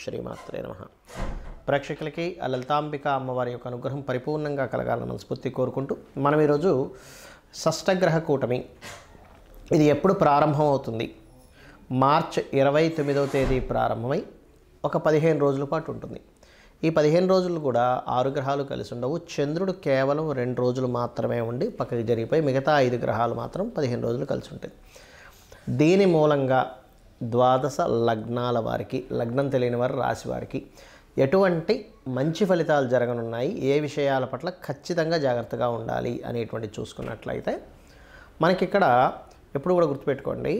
శ్రీమాత్రే నమః. ప్రేక్షకులకి ఆ లలితాంబిక అమ్మవారి యొక్క అనుగ్రహం పరిపూర్ణంగా కలగాలని మనస్ఫూర్తి కోరుకుంటూ మనం ఈరోజు షష్టగ్రహ కూటమి ఇది ఎప్పుడు ప్రారంభం అవుతుంది? మార్చ్ 29వ తేదీ ప్రారంభమై ఒక 15 రోజుల పాటు ఉంటుంది. ఈ 15 రోజులు కూడా 6 గ్రహాలు కలిసి ఉండవు. చంద్రుడు కేవలం 2 రోజులు మాత్రమే ఉండి పక్కకి జరిగిపోయి మిగతా 5 గ్రహాలు మాత్రం 15 రోజులు కలిసి ఉంటాయి. దీని మూలంగా ద్వాదశ లగ్నాల వారికి, లగ్నం తెలియని వారి రాశి వారికి ఎటువంటి మంచి ఫలితాలు జరగనున్నాయి, ఏ విషయాల పట్ల ఖచ్చితంగా జాగ్రత్తగా ఉండాలి అనేటువంటి చూసుకున్నట్లయితే మనకిక్కడ ఎప్పుడు కూడా గుర్తుపెట్టుకోండి,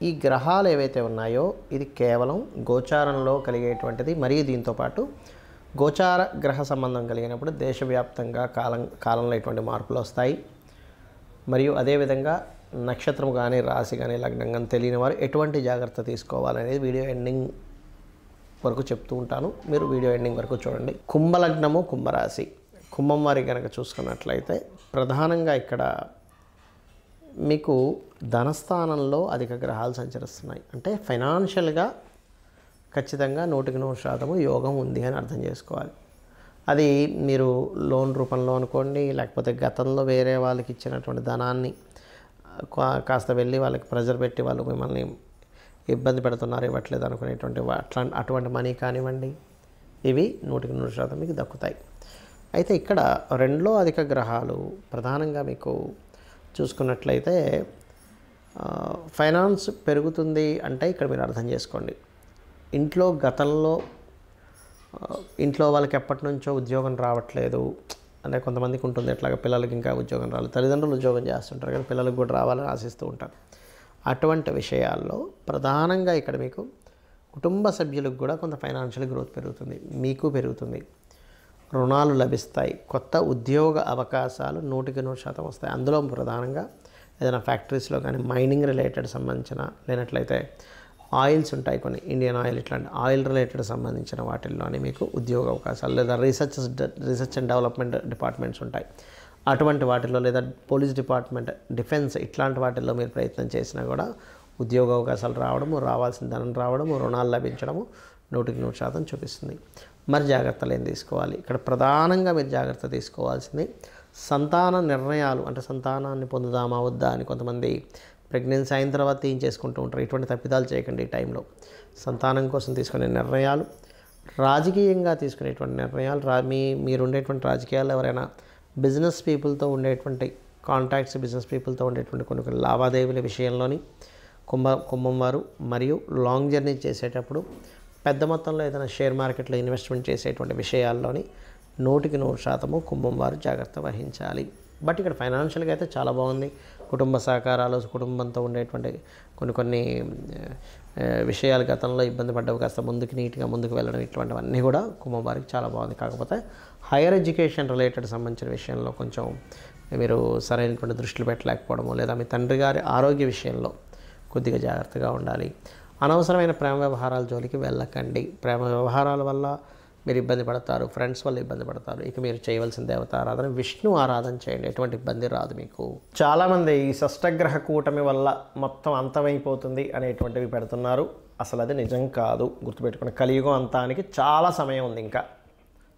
ఈ గ్రహాలు ఏవైతే ఉన్నాయో ఇది కేవలం గోచారంలో కలిగేటువంటిది. మరియు దీంతోపాటు గోచార గ్రహ సంబంధం కలిగినప్పుడు దేశవ్యాప్తంగా కాలంలో ఎటువంటి మార్పులు వస్తాయి. మరియు అదేవిధంగా నక్షత్రం కానీ రాశి కానీ లగ్నం కానీ తెలియని వారు ఎటువంటి జాగ్రత్త తీసుకోవాలనేది వీడియో ఎండింగ్ వరకు చెప్తూ ఉంటాను. మీరు వీడియో ఎండింగ్ వరకు చూడండి. కుంభలగ్నము, కుంభరాశి, కుంభం వారి కనుక చూసుకున్నట్లయితే ప్రధానంగా ఇక్కడ మీకు ధనస్థానంలో అధిక గ్రహాలు సంచరిస్తున్నాయి. అంటే ఫైనాన్షియల్గా ఖచ్చితంగా 100% యోగం ఉంది అని అర్థం చేసుకోవాలి. అది మీరు లోన్ రూపంలో అనుకోండి, లేకపోతే గతంలో వేరే వాళ్ళకి ఇచ్చినటువంటి ధనాన్ని కాస్త వెళ్ళి వాళ్ళకి ప్రెజర్ పెట్టి వాళ్ళు మిమ్మల్ని ఇబ్బంది పెడుతున్నారు, ఇవ్వట్లేదు అనుకునేటువంటి అటువంటి మనీ కానివ్వండి, ఇవి 100% మీకు దక్కుతాయి. అయితే ఇక్కడ 2లో అధిక గ్రహాలు ప్రధానంగా మీకు చూసుకున్నట్లయితే ఫైనాన్స్ పెరుగుతుంది అంటే ఇక్కడ మీరు అర్థం చేసుకోండి, గతంలో ఇంట్లో వాళ్ళకి ఎప్పటి నుంచో ఉద్యోగం రావట్లేదు అంటే కొంతమందికి ఉంటుంది, ఎట్లాగా పిల్లలకి ఇంకా ఉద్యోగం రాలేదు, తల్లిదండ్రులు ఉద్యోగం చేస్తుంటారు కానీ పిల్లలకు కూడా రావాలని ఆశిస్తూ ఉంటారు. అటువంటి విషయాల్లో ప్రధానంగా ఇక్కడ మీకు కుటుంబ సభ్యులకు కూడా కొంత ఫైనాన్షియల్ గ్రోత్ పెరుగుతుంది, మీకు పెరుగుతుంది, రుణాలు లభిస్తాయి, కొత్త ఉద్యోగ అవకాశాలు 100% వస్తాయి. అందులో ప్రధానంగా ఏదైనా ఫ్యాక్టరీస్లో కానీ మైనింగ్ రిలేటెడ్ సంబంధించిన, లేనట్లయితే ఆయిల్స్ ఉంటాయి కొన్ని, ఇండియన్ ఆయిల్, ఇట్లాంటి ఆయిల్ రిలేటెడ్ సంబంధించిన వాటిల్లోనే మీకు ఉద్యోగ అవకాశాలు, లేదా రీసెర్చ్ అండ్ డెవలప్మెంట్ డిపార్ట్మెంట్స్ ఉంటాయి, అటువంటి వాటిల్లో, లేదా పోలీస్ డిపార్ట్మెంట్, డిఫెన్స్, ఇట్లాంటి వాటిల్లో మీరు ప్రయత్నం చేసినా కూడా ఉద్యోగ అవకాశాలు రావడము, రావాల్సిన ధనం రావడము, రుణాలు లభించడము 100% చూపిస్తుంది. మరి జాగ్రత్తలు ఏం తీసుకోవాలి? ఇక్కడ ప్రధానంగా మీరు జాగ్రత్త తీసుకోవాల్సింది సంతాన నిర్ణయాలు. అంటే సంతానాన్ని పొందుదామా వద్దా అని కొంతమంది ప్రెగ్నెన్సీ అయిన తర్వాత ఏం చేసుకుంటూ ఉంటారు. ఇటువంటి తప్పిదాలు చేయకండి. ఈ టైంలో సంతానం కోసం తీసుకునే నిర్ణయాలు, రాజకీయంగా తీసుకునేటువంటి నిర్ణయాలు, మీరు ఉండేటువంటి రాజకీయాల్లో ఎవరైనా బిజినెస్ పీపుల్తో ఉండేటువంటి కాంటాక్ట్స్, బిజినెస్ పీపుల్తో ఉండేటువంటి కొన్ని లావాదేవీల విషయంలోని కుంభం వారు, మరియు లాంగ్ జర్నీ చేసేటప్పుడు పెద్ద మొత్తంలో ఏదైనా షేర్ మార్కెట్లో ఇన్వెస్ట్మెంట్ చేసేటువంటి విషయాల్లోని 100% కుంభం వారు జాగ్రత్త వహించాలి. బట్ ఇక్కడ ఫైనాన్షియల్గా అయితే చాలా బాగుంది. కుటుంబ సహకారాలు, కుటుంబంతో ఉండేటువంటి కొన్ని విషయాలు గతంలో ఇబ్బంది పడ్డవి కాస్త నీట్గా ముందుకు వెళ్ళడం, ఇటువంటివన్నీ కూడా కుంభం వారికి చాలా బాగుంది. కాకపోతే హైయర్ ఎడ్యుకేషన్ రిలేటెడ్ సంబంధించిన విషయంలో కొంచెం మీరు సరైనటువంటి దృష్టిలో పెట్టలేకపోవడము, లేదా మీ తండ్రి గారి ఆరోగ్య విషయంలో కొద్దిగా జాగ్రత్తగా ఉండాలి. అనవసరమైన ప్రేమ వ్యవహారాల జోలికి వెళ్ళకండి. ప్రేమ వ్యవహారాల వల్ల మీరు ఇబ్బంది పడతారు, ఫ్రెండ్స్ వల్ల ఇబ్బంది పడతారు. ఇక మీరు చేయవలసిన దేవత ఆరాధన, విష్ణు ఆరాధన చేయండి, ఎటువంటి ఇబ్బంది రాదు మీకు. చాలామంది ఈ షష్టగ్రహ కూటమి వల్ల మొత్తం అంతమైపోతుంది అనేటువంటివి పెడుతున్నారు. అసలు అది నిజం కాదు, గుర్తుపెట్టుకోండి. కలియుగం అంతానికి చాలా సమయం ఉంది. ఇంకా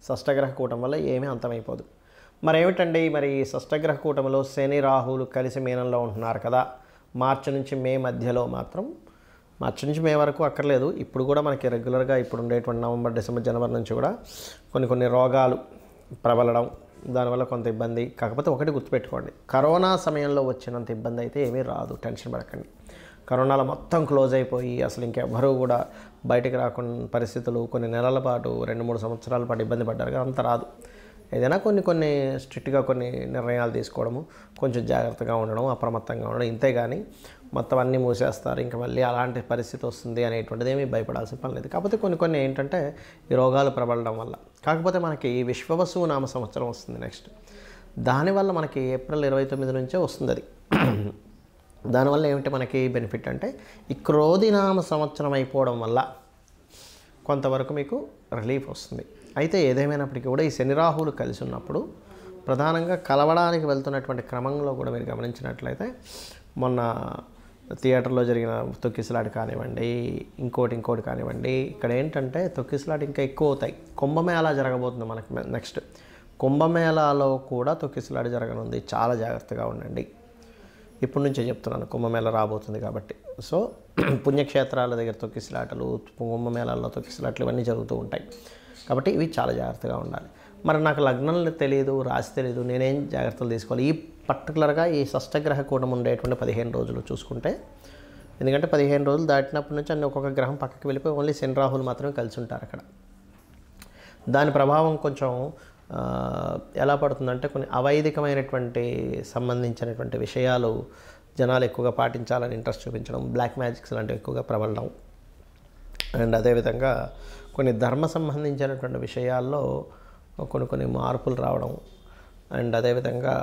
షష్టగ్రహ కూటమి వల్ల ఏమీ అంతమైపోదు. మరేమిటండి మరి షష్టగ్రహ కూటమిలో శని రాహువులు కలిసి మీనంలో ఉంటున్నారు కదా, మార్చి నుంచి మే మధ్యలో మాత్రం, మార్చి నుంచి మే వరకు అక్కర్లేదు, ఇప్పుడు కూడా మనకి రెగ్యులర్గా ఇప్పుడు ఉండేటువంటి నవంబర్, డిసెంబర్, జనవరి నుంచి కూడా కొన్ని రోగాలు ప్రబలడం, దానివల్ల కొంత ఇబ్బంది. కాకపోతే ఒకటి గుర్తుపెట్టుకోండి, కరోనా సమయంలో వచ్చినంత ఇబ్బంది అయితే ఏమీ రాదు, టెన్షన్ పడకండి. కరోనాలో మొత్తం క్లోజ్ అయిపోయి అసలు ఇంకెవ్వరూ కూడా బయటకు రాకుండా పరిస్థితులు కొన్ని నెలల పాటు, 2-3 సంవత్సరాల పాటు ఇబ్బంది పడ్డారు కదా, అంత రాదు. ఏదైనా కొన్ని స్ట్రిక్ట్గా కొన్ని నిర్ణయాలు తీసుకోవడము, కొంచెం జాగ్రత్తగా ఉండడం, అప్రమత్తంగా ఉండడం, ఇంతేగాని మొత్తం అన్నీ మూసేస్తారు ఇంకా మళ్ళీ అలాంటి పరిస్థితి వస్తుంది అనేటువంటిది ఏమీ భయపడాల్సిన పని లేదు. కాకపోతే కొన్ని ఏంటంటే ఈ రోగాలు ప్రబలడం వల్ల. కాకపోతే మనకి విశ్వవసువు నామ సంవత్సరం వస్తుంది నెక్స్ట్, దానివల్ల మనకి ఏప్రిల్ 29 నుంచే వస్తుంది అది. దానివల్ల ఏమిటి మనకి బెనిఫిట్ అంటే ఈ క్రోధినామ సంవత్సరం అయిపోవడం వల్ల కొంతవరకు మీకు రిలీఫ్ వస్తుంది. అయితే ఏదేమైనప్పటికీ కూడా ఈ శని రాహువులు కలిసి ఉన్నప్పుడు ప్రధానంగా కలవడానికి వెళ్తున్నటువంటి క్రమంలో కూడా మీరు గమనించినట్లయితే మొన్న థియేటర్లో జరిగిన తొక్కిసలాట కానివ్వండి, ఇంకోటి కానివ్వండి. ఇక్కడ ఏంటంటే తొక్కిసలాట ఇంకా ఎక్కువ అవుతాయి. కుంభమేళా జరగబోతుంది మనకి నెక్స్ట్. కుంభమేళాలో కూడా తొక్కిసలాట జరగనుంది. చాలా జాగ్రత్తగా ఉండండి. ఇప్పటి నుంచే చెప్తున్నాను, కుంభమేళా రాబోతుంది కాబట్టి. సో పుణ్యక్షేత్రాల దగ్గర తొక్కిసలాటలు, కుంభమేళాల్లో తొక్కిసలాటలు ఇవన్నీ జరుగుతూ ఉంటాయి కాబట్టి ఇవి చాలా జాగ్రత్తగా ఉండాలి. మరి నాకు లగ్నం తెలియదు, రాశి తెలియదు, నేనేం జాగ్రత్తలు తీసుకోవాలి? ఈ పర్టికులర్గా ఈ షష్టగ్రహ కూటమి ఉండేటువంటి 15 రోజులు చూసుకుంటే, ఎందుకంటే 15 రోజులు దాటినప్పటి నుంచి అన్ని ఒక్కొక్క గ్రహం పక్కకి వెళ్ళిపోయి ఓన్లీ శని రాహులు మాత్రమే కలిసి ఉంటారు అక్కడ. దాని ప్రభావం కొంచెం ఎలా పడుతుందంటే కొన్ని అవైదికమైనటువంటి సంబంధించినటువంటి విషయాలు జనాలు ఎక్కువగా పాటించాలని ఇంట్రెస్ట్ చూపించడం, బ్లాక్ మ్యాజిక్స్ లాంటివి ఎక్కువగా ప్రబలడం, అండ్ అదేవిధంగా కొన్ని ధర్మ సంబంధించినటువంటి విషయాల్లో కొన్ని మార్పులు రావడం, అండ్ అదేవిధంగా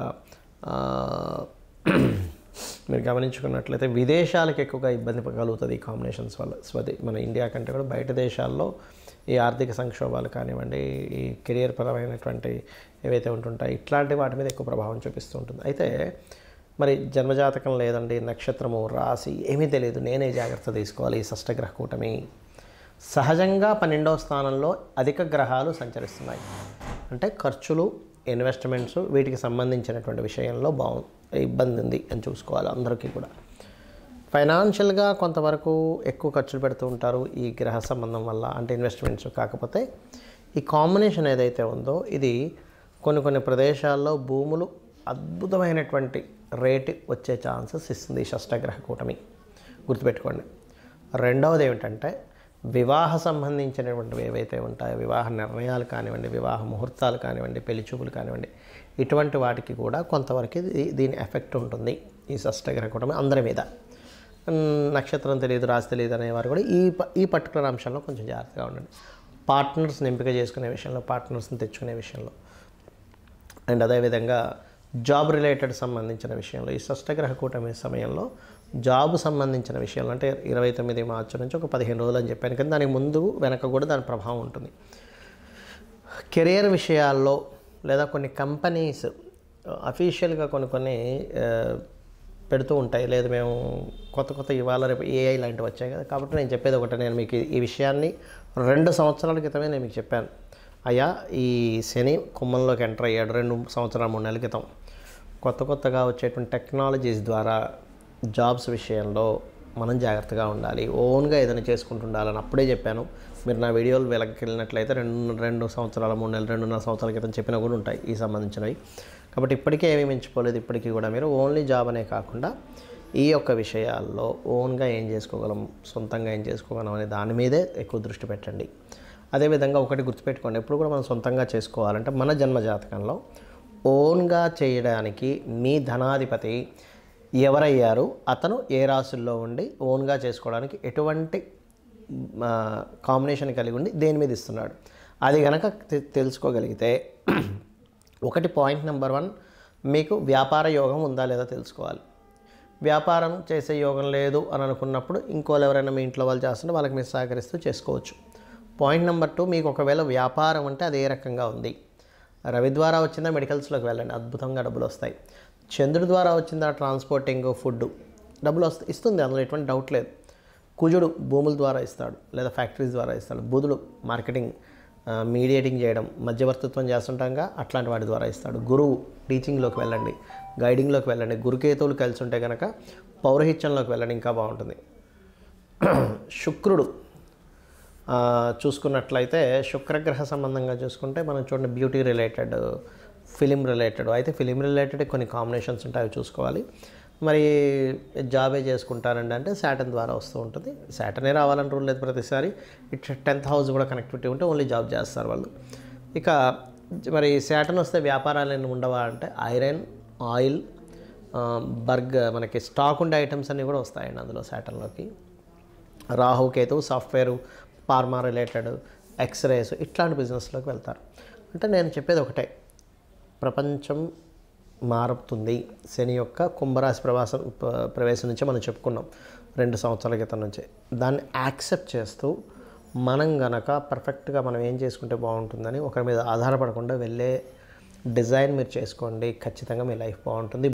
మీరు గమనించుకున్నట్లయితే విదేశాలకు ఎక్కువగా ఇబ్బంది కలుగుతుంది ఈ కాంబినేషన్స్ వల్ల. మన ఇండియా కంటే కూడా బయట దేశాల్లో ఈ ఆర్థిక సంక్షోభాలు కానివ్వండి, ఈ కెరియర్ పరమైనటువంటి ఏవైతే ఉంటుంటాయి ఇట్లాంటి వాటి మీద ఎక్కువ ప్రభావం చూపిస్తూ ఉంటుంది. అయితే మరి జన్మజాతకం లేదండి, నక్షత్రము, రాశి ఏమీ తెలియదు, నేనే జాగ్రత్త తీసుకోవాలి. ఈ షష్టగ్రహ కూటమి సహజంగా 12వ స్థానంలో అధిక గ్రహాలు సంచరిస్తున్నాయి. అంటే ఖర్చులు, ఇన్వెస్ట్మెంట్స్ వీటికి సంబంధించినటువంటి విషయంలో ఇబ్బంది ఉంది అని చూసుకోవాలి. అందరికీ కూడా ఫైనాన్షియల్గా కొంతవరకు ఎక్కువ ఖర్చులు పెడుతూ ఉంటారు ఈ గ్రహ సంబంధం వల్ల, అంటే ఇన్వెస్ట్మెంట్స్. కాకపోతే ఈ కాంబినేషన్ ఏదైతే ఉందో ఇది కొన్ని ప్రదేశాల్లో భూములు అద్భుతమైనటువంటి రేటు వచ్చే ఛాన్సెస్ ఇస్తుంది ఈ షష్టగ్రహ కూటమి, గుర్తుపెట్టుకోండి. రెండవది ఏమిటంటే వివాహ సంబంధించినటువంటివి ఏవైతే ఉంటాయో, వివాహ నిర్ణయాలు కానివ్వండి, వివాహ ముహూర్తాలు కానివ్వండి, పెళ్లి చూపులు కానివ్వండి, ఇటువంటి వాటికి కూడా కొంతవరకు దీని ఎఫెక్ట్ ఉంటుంది ఈ షష్టగ్రహ కూటమి అందరి మీద. నక్షత్రం తెలియదు, రాశి తెలియదు అనేవారు కూడా ఈ పర్టికులర్ అంశంలో కొంచెం జాగ్రత్తగా ఉండండి. పార్ట్నర్స్ని ఎంపిక చేసుకునే విషయంలో, పార్ట్నర్స్ని తెచ్చుకునే విషయంలో, అండ్ అదేవిధంగా జాబ్ రిలేటెడ్ సంబంధించిన విషయంలో ఈ షష్టగ్రహ కూటమి సమయంలో జాబ్ సంబంధించిన విషయంలో, అంటే 29 మార్చి నుంచి ఒక 15 రోజులు అని చెప్పాను కానీ దానికి ముందు వెనక కూడా దాని ప్రభావం ఉంటుంది. కెరియర్ విషయాల్లో లేదా కొన్ని కంపెనీస్ అఫీషియల్గా కొన్ని పెడుతూ ఉంటాయి. లేదు మేము కొత్త ఇవాళ రేపు ఏఐ లాంటివి వచ్చాయి కదా, కాబట్టి నేను చెప్పేది ఒకటి, నేను మీకు ఈ విషయాన్ని 2 సంవత్సరాల క్రితమే నేను మీకు చెప్పాను. అయ్యా ఈ శని కుంభంలోకి ఎంటర్ అయ్యాడు 2 సంవత్సరాలు 3 నెలల క్రితం. కొత్తగా వచ్చేటువంటి టెక్నాలజీస్ ద్వారా జాబ్స్ విషయంలో మనం జాగ్రత్తగా ఉండాలి, ఓన్గా ఏదైనా చేసుకుంటూ ఉండాలని అప్పుడే చెప్పాను. మీరు నా వీడియోలు వెనక్కి వెళ్ళినట్లయితే 2 సంవత్సరాలు 3 నెలలు 2.5 సంవత్సరాల క్రితం చెప్పినా కూడా ఉంటాయి ఈ సంబంధించినవి. కాబట్టి ఇప్పటికే ఏమీ మించిపోలేదు. ఇప్పటికీ కూడా మీరు ఓన్లీ జాబ్ అనే కాకుండా ఈ యొక్క విషయాల్లో ఓన్గా ఏం చేసుకోగలం, సొంతంగా ఏం చేసుకోగలం అనే దాని మీదే ఎక్కువ దృష్టి పెట్టండి. అదేవిధంగా ఒకటి గుర్తుపెట్టుకోండి, ఎప్పుడు కూడా మనం సొంతంగా చేసుకోవాలంటే మన జన్మజాతకంలో ఓన్గా చేయడానికి మీ ధనాధిపతి ఎవరయ్యారు, అతను ఏ రాశుల్లో ఉండి ఓన్గా చేసుకోవడానికి ఎటువంటి కాంబినేషన్ కలిగి ఉండి దేని మీద ఇస్తున్నాడు, అది కనుక తెలుసుకోగలిగితే ఒకటి పాయింట్ నెంబర్ 1 మీకు వ్యాపార యోగం ఉందా లేదా తెలుసుకోవాలి. వ్యాపారం చేసే యోగం లేదు అని అనుకున్నప్పుడు ఇంకోళ్ళు ఎవరైనా మీ ఇంట్లో వాళ్ళు చేస్తుంటే వాళ్ళకి మీరు సహకరిస్తూ చేసుకోవచ్చు. పాయింట్ నెంబర్ 2 మీకు ఒకవేళ వ్యాపారం అంటే అది ఏ రకంగా ఉంది. రవి ద్వారా వచ్చిందా మెడికల్స్లోకి వెళ్ళండి, అద్భుతంగా డబ్బులు వస్తాయి. చంద్రుడి ద్వారా వచ్చిందా ట్రాన్స్పోర్టింగ్, ఫుడ్ డబ్బులు ఇస్తుంది, అందులో ఎటువంటి డౌట్ లేదు. కుజుడు భూముల ద్వారా ఇస్తాడు లేదా ఫ్యాక్టరీస్ ద్వారా ఇస్తాడు. బుధుడు మార్కెటింగ్, మీడియేటింగ్ చేయడం, మధ్యవర్తిత్వం చేస్తుంటాగా అట్లాంటి వాటి ద్వారా ఇస్తాడు. గురువు టీచింగ్లోకి వెళ్ళండి, గైడింగ్లోకి వెళ్ళండి. గురుకేతువులు కలిసి ఉంటే కనుక పౌరహిత్యంలోకి వెళ్ళండి, ఇంకా బాగుంటుంది. శుక్రుడు చూసుకున్నట్లయితే శుక్రగ్రహ సంబంధంగా చూసుకుంటే మనం చూడండి బ్యూటీ రిలేటెడ్, ఫిలిం రిలేటెడ్, అయితే ఫిలిం రిలేటెడ్ కొన్ని కాంబినేషన్స్ ఉంటాయి, అవి చూసుకోవాలి. మరి జాబే చేసుకుంటారండి అంటే శాటర్న్ ద్వారా వస్తూ ఉంటుంది. శాటర్నే రావాలని రూల్ లేదు ప్రతిసారి. ఇట్లా 10th హౌస్ కూడా కనెక్టివిటీ ఉంటే ఓన్లీ జాబ్ చేస్తారు వాళ్ళు. ఇక మరి శాటర్న్ వస్తే వ్యాపారాలు ఏమి ఉండవా అంటే ఐరన్, ఆయిల్, మనకి స్టాక్ ఉండే ఐటమ్స్ అన్నీ కూడా వస్తాయండి అందులో శాటర్న్లోకి. Rahu Ketu software, pharma related, X rays ఇట్లాంటి బిజినెస్లోకి వెళ్తారు. అంటే నేను చెప్పేది ఒకటే, ప్రపంచం మారుతుంది. శని యొక్క కుంభరాశి ప్రవేశం నుంచి మనం చెప్పుకున్నాం 2 సంవత్సరాల క్రితం నుంచి. దాన్ని యాక్సెప్ట్ చేస్తూ మనం గనక పర్ఫెక్ట్గా మనం ఏం చేసుకుంటే బాగుంటుందని ఒకరి మీద ఆధారపడకుండా వెళ్ళే డిజైన్ మీరు చేసుకోండి, ఖచ్చితంగా మీ లైఫ్ బాగుంటుంది.